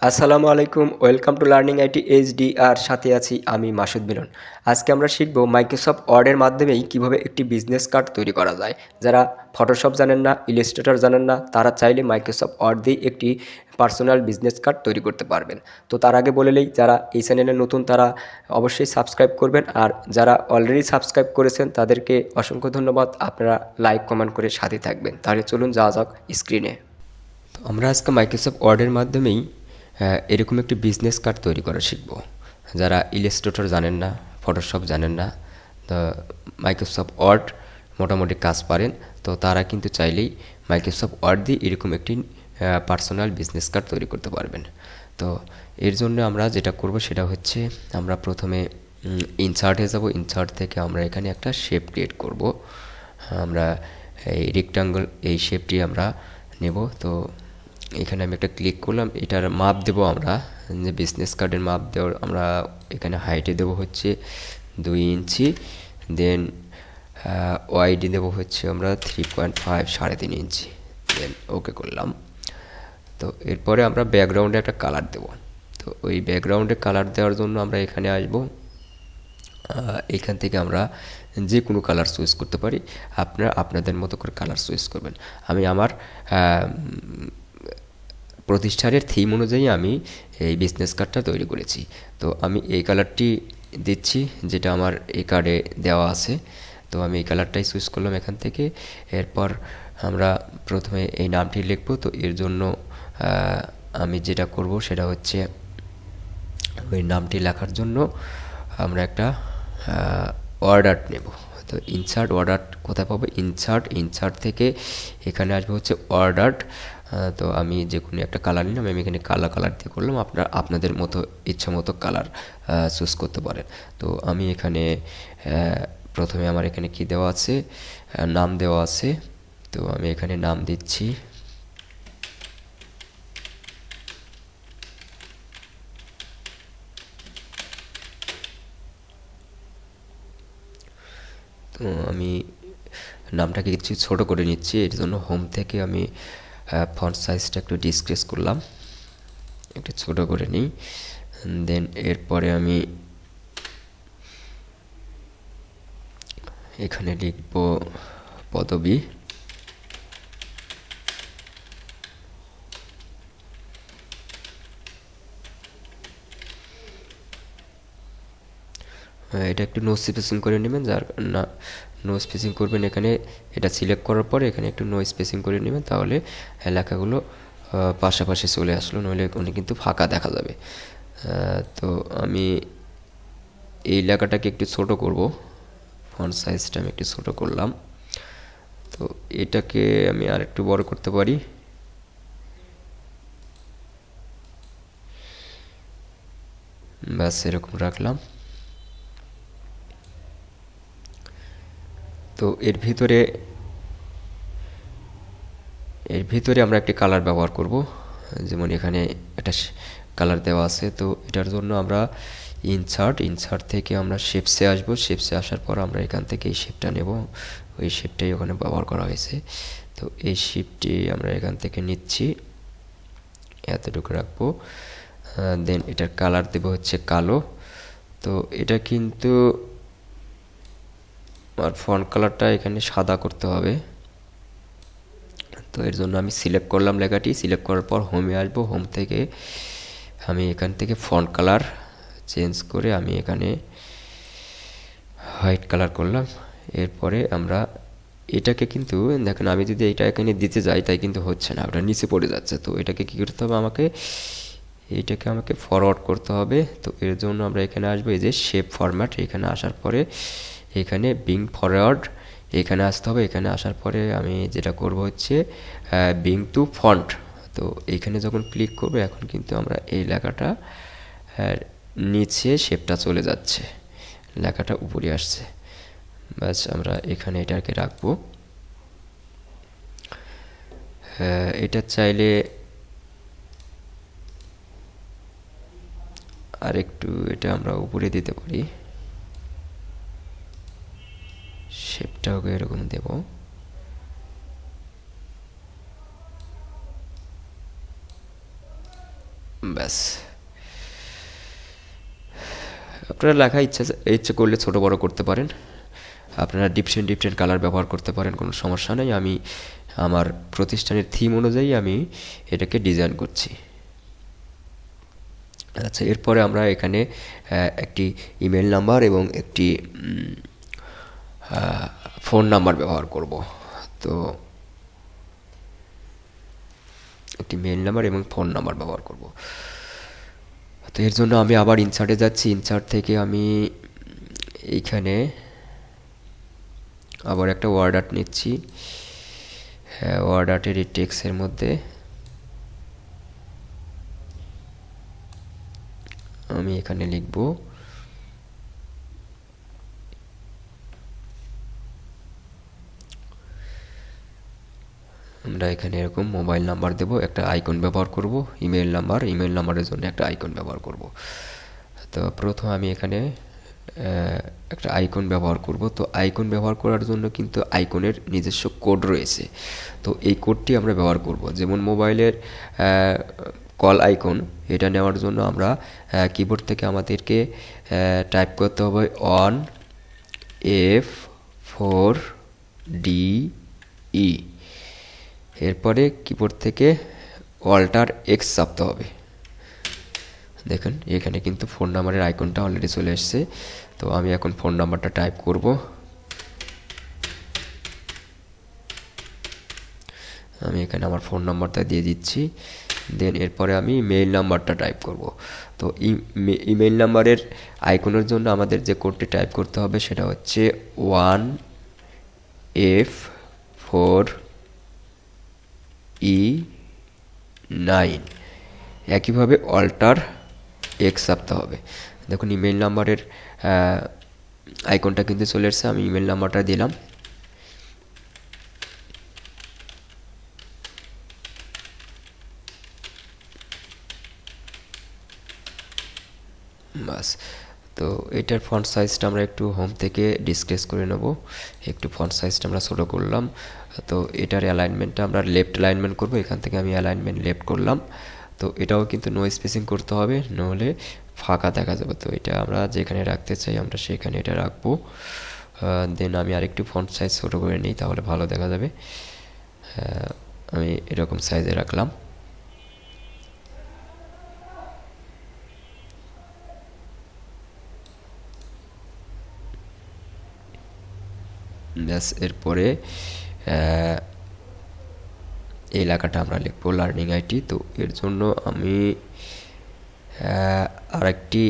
আসসালামু আলাইকুম, welcome to learning IT HD. আর সাথে আছি আমি মাসুদ মিলন। আজকে আমরা শিখব মাইক্রোসফট ওয়ার্ডের মাধ্যমেই কিভাবে একটি বিজনেস কার্ড তৈরি করা যায়। যারা ফটোশপ জানেন না, ইলাস্ট্রেটর জানেন না, তারা চাইলে মাইক্রোসফট ওয়ার্ড দিয়ে একটি পার্সোনাল বিজনেস কার্ড তৈরি করতে পারবেন। তো তার আগে বলে নেই, যারা এই চ্যানেলে নতুন তারা অবশ্যই সাবস্ক্রাইব করবেন, আর যারা অলরেডি সাবস্ক্রাইব করেছেন তাদেরকে অসংখ্য ধন্যবাদ। আপনারা লাইক কমেন্ট করে সাথে থাকবেন। তাহলে চলুন যাওয়া যাক স্ক্রিনে। তো আমরা আজকে মাইক্রোসফট ওয়ার্ডের মাধ্যমেই এরকম একটি বিজনেস কার্ড তৈরি করা শিখব। যারা ইলাস্ট্রেটর জানেন না, ফটোশপ জানেন না, তো মাইক্রোসফট ওয়ার্ড মোটামুটি কাজ পারেন, তো তারা কিন্তু চাইলেই মাইক্রোসফট ওয়ার্ড দিয়ে এরকম একটি পার্সোনাল বিজনেস কার্ড তৈরি করতে পারবেন। তো এর জন্য আমরা যেটা করব সেটা হচ্ছে, আমরা প্রথমে ইনসার্টে যাব। ইনসার্ট থেকে আমরা এখানে একটা শেপ ক্রিয়েট করব। আমরা এই রেক্টাঙ্গল এই শেপটি আমরা নেব। তো এখানে আমি একটা ক্লিক করলাম, এটার মাপ দেব আমরা, যে বিজনেস কার্ডের মাপ দেওয়ার আমরা এখানে হাইটে দেব হচ্ছে 2 ইঞ্চি, দেন ওয়াইডে দেব হচ্ছে আমরা 3.5 3.5 ইঞ্চি, দেন ওকে করলাম। তো এরপরে আমরা ব্যাকগ্রাউন্ডে একটা কালার দেব। তো ওই ব্যাকগ্রাউন্ডে কালার দেওয়ার জন্য আমরা এখানে আসব। এখান থেকে আমরা যে কোনো কালার চুজ করতে পারি, আপনারা আপনাদের মতো করে কালার চুজ করবেন। আমি আমার প্রতিষ্ঠানের থিম অনুযায়ী আমি এই বিজনেস কার্ডটা তৈরি করেছি। তো আমি এই কালারটি দিচ্ছি, যেটা আমার এই কার্ডে দেওয়া আছে। তো আমি এই কালারটাই চুজ করলাম এখান থেকে। এরপর আমরা প্রথমে এই নামটি লিখব। তো এর জন্য আমি যেটা করব সেটা হচ্ছে, ওই নামটি লেখার জন্য আমরা একটা অর্ডার নেব। তো ইনসার্ট অর্ডার কোথায় পাবো? ইনসার্ট থেকে এখানে আসবে হচ্ছে অর্ডার। তো আমি যে কোনো একটা কালার নিলাম, আমি এখানে কালার দিয়ে করলাম। আপনারা আপনাদের মতো ইচ্ছা মতো কালার চুজ করতে পারেন। তো আমি এখানে প্রথমে আমার এখানে কি দেওয়া আছে, নাম দেওয়া আছে। তো আমি এখানে নাম দিচ্ছি। তো আমি নামটাকে কিছু ছোট করে নিচ্ছি, এর জন্য হোম থেকে আমি ফন্ট সাইজটা একটু ডিসক্রিজ করলাম, একটু ছোট করে নিই। দেন এরপরে আমি এখানে লিখব পদবী। এটা একটু নো স্পেসিং করে নেবেন, যার না নো স্পেসিং করবেন এখানে। এটা সিলেক্ট করার পরে এখানে একটু নো স্পেসিং করে নেবেন, তাহলে লেখাগুলো পাশাপাশি চলে আসলো, নইলে ওখানে কিন্তু ফাঁকা দেখা যাবে। তো আমি এই লেখাটাকে একটু ছোট করব, ফন্ট সাইজটা আমি একটু ছোট করলাম। তো এটাকে আমি আর একটু বড় করতে পারি। ব্যাস এরকম রাখলাম। তো এর ভিতরে আমরা একটি কালার ব্যবহার করব। যেমন এখানে একটা কালার দেওয়া আছে। তো এটার জন্য আমরা ইনসার্ট থেকে আমরা শেপসে আসব। শেপসে আসার পর আমরা এখান থেকে এই শেপটা নেব, ওই শেপটাই ওখানে ব্যবহার করা হয়েছে। তো এই শেপটি আমরা এখান থেকে নিচ্ছি, এতটুকু রাখবো। দেন এটার কালার দেব হচ্ছে কালো। তো এটা কিন্তু আর ফন্ট কালারটা এখানে সাদা করতে হবে। তো এর জন্য আমি সিলেক্ট করলাম লেখাটি। সিলেক্ট করার পর হোমে আসবো। হোম থেকে আমি এখান থেকে ফন্ট কালার চেঞ্জ করে আমি এখানে হোয়াইট কালার করলাম। এরপরে আমরা এটাকে কিন্তু দেখেন, আমি যদি এটা এখানে দিতে যাই তাই কিন্তু হচ্ছে না, ওটা নিচে পড়ে যাচ্ছে। তো এটাকে কী করতে হবে, এইটাকে আমাকে ফরওয়ার্ড করতে হবে। তো এর জন্য আমরা এখানে আসবো, এই যে শেপ ফরম্যাট, এখানে আসার পরে এখানে বিং ফরওয়ার্ড এখানে আসতে হবে। এখানে আসার পরে আমি যেটা করব হচ্ছে বিং টু ফন্ট। তো এইখানে যখন ক্লিক করবে, এখন কিন্তু আমরা এই লেখাটা নিচে শেপটা চলে যাচ্ছে, লেখাটা উপরে আসছে। ব্যাস আমরা এখানে এটাকে রাখবো। এটা চাইলে আর একটু এটা আমরা উপরে দিতে পারি, শেপটাও এরকম দেব। ব্যাস। আপনারা লেখা ইচ্ছে করলে ছোট বড় করতে পারেন, আপনারা ডিফারেন্ট কালার ব্যবহার করতে পারেন, কোনো সমস্যা নেই। আমি আমার প্রতিষ্ঠানের থিম অনুযায়ী আমি এটাকে ডিজাইন করছি। আচ্ছা, এরপরে আমরা এখানে একটি ইমেল নাম্বার এবং একটি ফোন নাম্বার ব্যবহার করব। তো একটি মেল নাম্বার এবং ফোন নাম্বার ব্যবহার করব। তো এর জন্য আমি আবার ইনসার্টে যাচ্ছি। ইনসার্ট থেকে আমি এইখানে আবার একটা ওয়ার্ড আর্ট নিচ্ছি। হ্যাঁ, ওয়ার্ড আর্টের এই টেক্সটের মধ্যে আমি এখানে লিখব আমরা এখানে এরকম মোবাইল নাম্বার দেব, একটা আইকন ব্যবহার করব, ইমেল নাম্বারের জন্য একটা আইকন ব্যবহার করব। তো প্রথম আমি এখানে একটা আইকন ব্যবহার করব। তো আইকন ব্যবহার করার জন্য কিন্তু আইকনের নিজস্ব কোড রয়েছে। তো এই কোডটি আমরা ব্যবহার করব। যেমন মোবাইলের কল আইকন, এটা নেওয়ার জন্য আমরা কিবোর্ড থেকে আমাদেরকে টাইপ করতে হবে ONF4DE। এরপরে কিবোর্ড থেকে অল্টার এক্স চাপতে হবে। দেখুন এখানে কিন্তু ফোন নাম্বারের আইকনটা অলরেডি চলে এসেছে। তো আমি এখন ফোন নাম্বারটা টাইপ করব। আমি এখানে আমার ফোন নাম্বারটা দিয়ে দিচ্ছি। দেন এরপরে আমি মেইল নাম্বারটা টাইপ করব। তো ইমেইল নাম্বারের আইকনের জন্য আমাদের যে কোডটি টাইপ করতে হবে সেটা হচ্ছে 1F4E9। একইভাবে অল্টার এক্স চাপতে হবে। দেখুন ইমেল নাম্বারের আইকনটা কিন্তু চলে এসেছে। আমি ইমেল নাম্বারটা দিলাম। বাস। তো এটার ফন্ট সাইজটা আমরা একটু হোম থেকে ডিসক্রিজ করে নেব। একটু ফন্ট সাইজটা আমরা ছোটো করলাম। তো এটার অ্যালাইনমেন্টটা আমরা লেফট অ্যালাইনমেন্ট করব। এখান থেকে আমি অ্যালাইনমেন্ট লেফট করলাম। তো এটাও কিন্তু নো স্পেসিং করতে হবে, নইলে ফাঁকা দেখা যাবে। তো এটা আমরা যেখানে রাখতে চাই আমরা সেখানে এটা রাখবো। দেন আমি আরেকটু ফন্ট সাইজ ছোটো করে নিই, তাহলে ভালো দেখা যাবে। আমি এরকম সাইজে রাখলাম। ব্যাস। এরপরে এই এলাকাটা আমরা লিখব লার্নিং আইটি। তো এর জন্য আমি আরেকটি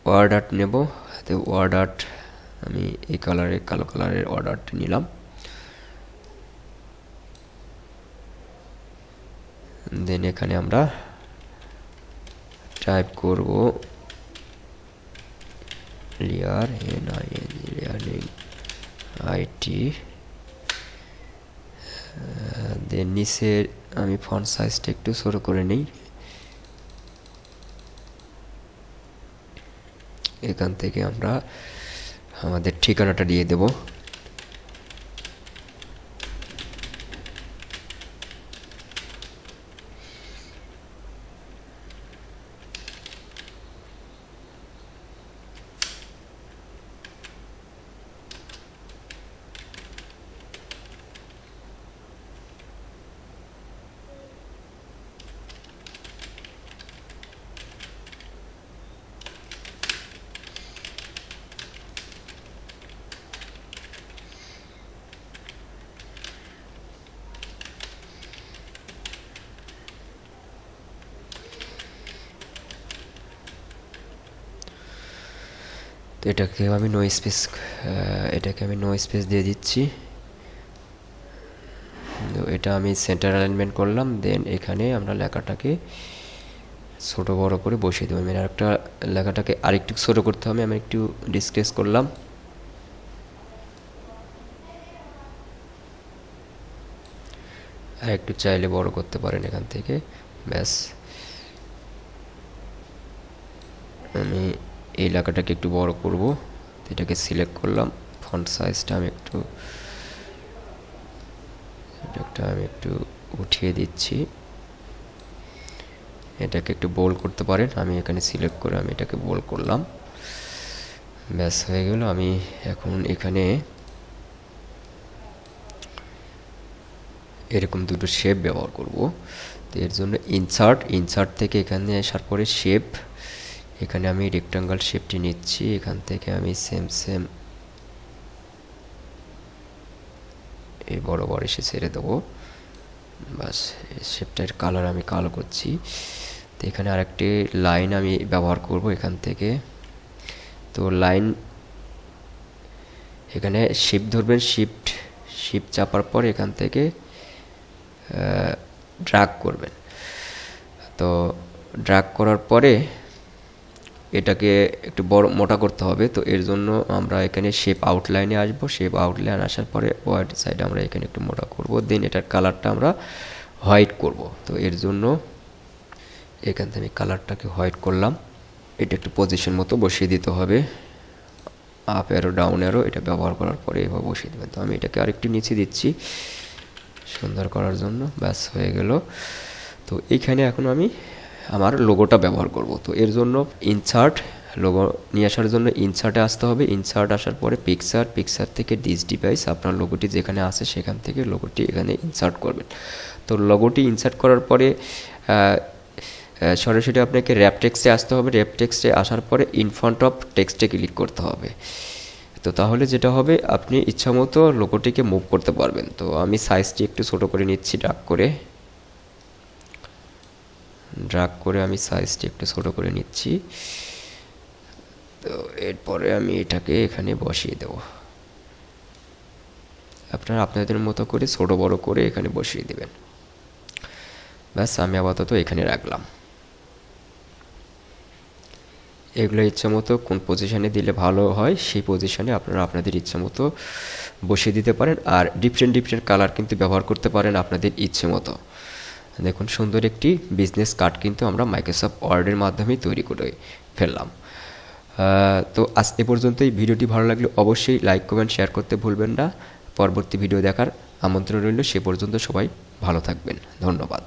ওয়ার্ড আর্ট নেব। তো ওয়ার্ড আর্ট আমি এই কালারের কালো কালারের ওয়ার্ড আর্ট নিলাম। দেন এখানে আমরা টাইপ করব লার্নিং আইটি। দেন নিচে আমি ফন্ট সাইজটা একটু ছোট করে নিই। এখান থেকে আমরা আমাদের ঠিকানাটা দিয়ে দেব। তো এটাকে আমি নো স্পেস দিয়ে দিচ্ছি। তো এটা আমি সেন্টার অ্যালাইনমেন্ট করলাম। দেন এখানে আমরা লেখাটাকে ছোট বড় করে বসিয়ে দেবো। আমি আরেকটা লেখাটাকে আরেকটু ছোট করতে হবে, আমি একটু ডিসক্রিজ করলাম। আর একটু চাইলে বড় করতে পারেন এখান থেকে। ব্যাস। আমি এই এলাকাটাকে একটু বড় করব। এটাকে সিলেক্ট করলাম। ফন্ট সাইজটা আমি একটু উঠিয়ে দিচ্ছি। এটাকে একটু বোল্ড করতে পারেন। আমি এখানে সিলেক্ট করে আমি এটাকে বোল্ড করলাম, ব্যাস হয়ে গেল। আমি এখন এখানে এরকম দুটো শেপ ব্যবহার করব। তো এর জন্য ইনসার্ট থেকে এখানে আসার পরে শেপ, এখানে আমি রেক্টাঙ্গল শেপটি নিচ্ছি। এখান থেকে আমি সেম এই বরাবর এসে ছেড়ে দেবো, বাস। শেপটার কালার আমি কালো করছি। তো এখানে আরেকটি লাইন আমি ব্যবহার করব এখান থেকে। তো লাইন এখানে শিফট ধরবেন, শিফট চাপার পর এখান থেকে ড্র্যাগ করবেন। তো ড্র্যাগ করার পরে এটাকে একটু বড় মোটা করতে হবে। তো এর জন্য আমরা এখানে শেপ আউটলাইনে আসবো। শেপ আউটলাইন আসার পরে হোয়াইট সাইডে আমরা এখানে একটু মোটা করব, দেন এটার কালারটা আমরা হোয়াইট করব। তো এর জন্য এখান থেকে আমি কালারটাকে হোয়াইট করলাম। এটা একটু পজিশন মতো বসিয়ে দিতে হবে, আপ অ্যারো ডাউন অ্যারো এটা ব্যবহার করার পরে এভাবে বসিয়ে দেবেন। তো আমি এটাকে আরেকটু নিচে দিচ্ছি সুন্দর করার জন্য, ব্যাস হয়ে গেল। তো এইখানে এখন আমি আমার লোগোটা ব্যবহার করব। তো এর জন্য ইনসার্ট, লোগো নিয়ে আসার জন্য ইনসার্টে আসতে হবে। ইনসার্ট আসার পরে পিকচার থেকে দিস ডিভাইস, আপনার লোগোটি যেখানে আছে সেখান থেকে লোগোটি এখানে ইনসার্ট করবেন। তো লোগোটি ইনসার্ট করার পরে সরাসরি আপনাকে র্যাপ টেক্সটে আসতে হবে। র্যাপ টেক্সটে আসার পরে ইন ফ্রন্ট অফ টেক্সটে ক্লিক করতে হবে। তো তাহলে যেটা হবে, আপনি ইচ্ছামতো লোগোটিকে মুভ করতে পারবেন। তো আমি সাইজটি একটু ছোট করে নিচ্ছি, ড্রাগ করে আমি সাইজটি একটু ছোট করে নিচ্ছি। তো এরপরে আমি এটাকে এখানে বসিয়ে দেব। আপনারা আপনাদের মতো করে ছোট বড় করে এখানে বসিয়ে দেবেন, ব্যাস। আমি আপাতত এখানে রাখলাম। এগুলো ইচ্ছা মতো কোন পজিশানে দিলে ভালো হয় সেই পজিশানে আপনারা আপনাদের ইচ্ছা মতো বসিয়ে দিতে পারেন। আর ডিফারেন্ট কালার কিন্তু ব্যবহার করতে পারেন আপনাদের ইচ্ছে মতো। দেখুন, সুন্দর একটি বিজনেস কার্ড কিন্তু আমরা মাইক্রোসফট ওয়ার্ডের মাধ্যমেই তৈরি করে ফেললাম। তো আজ এ পর্যন্তই। ভিডিওটি ভালো লাগলে অবশ্যই লাইক কমেন্ট শেয়ার করতে ভুলবেন না। পরবর্তী ভিডিও দেখার আমন্ত্রণ রইল। সে পর্যন্ত সবাই ভালো থাকবেন, ধন্যবাদ।